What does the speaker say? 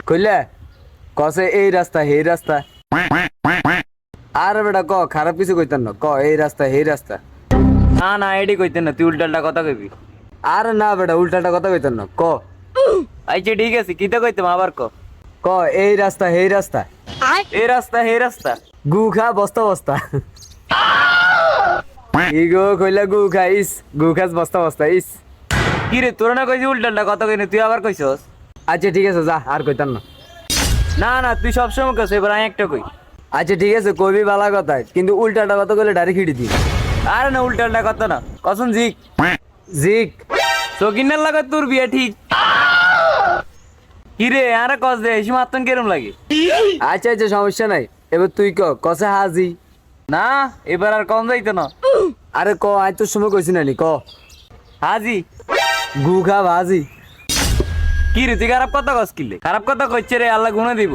কইলে কসে এই রাস্তা এই রাস্তা আর বেটা ক খারাপ কিছু কইতেন না ক এই রাস্তা এই রাস্তা না না এডি কইতেন না তুই উল্টালটা কথা কইবি। আর না বেটা উল্টাটা কথা কইতেন না ক আচ্ছা ঠিক আছে কিতা কইতাম আবার ক। ক এই রাস্তা এই রাস্তা এই রাস্তা এই রাস্তা গু খা বস্তা বস্তা ইগো কইলা গু খাইস গু খাস বস্তা বস্তা ইস। কি রে তোরা না কইছি উল্টালটা কথা কইনি তুই আবার কইছস। আচ্ছা ঠিক আছে যা আর কইতাম না। না না তুই সবসময় কইছ এবার আমি একটা কই। আচ্ছা ঠিক আছে কবি বালা কথা কিন্তু উল্টাটা কথা কইলে ডাইরেক্ট হিড়ি দি। আরে না উল্টালটা কথা না কসম জিক জিক সকিনার লাগা তোর বিয়া ঠিক। কি রে আরে কস দে এসে মাত্তন কেরম লাগে। আচ্ছা আচ্ছা সমস্যা নাই এবার তুই ক কসে হাজি। না এবার আর কম যাইতো না। আরে ক আজ তোর সময় কইছি নানি ক হাজি গু খা ভাজি। কি রে তুই খারাপ কথা কস কিলে খারাপ কথা কইছে রে আল্লাহ গুণা দিব।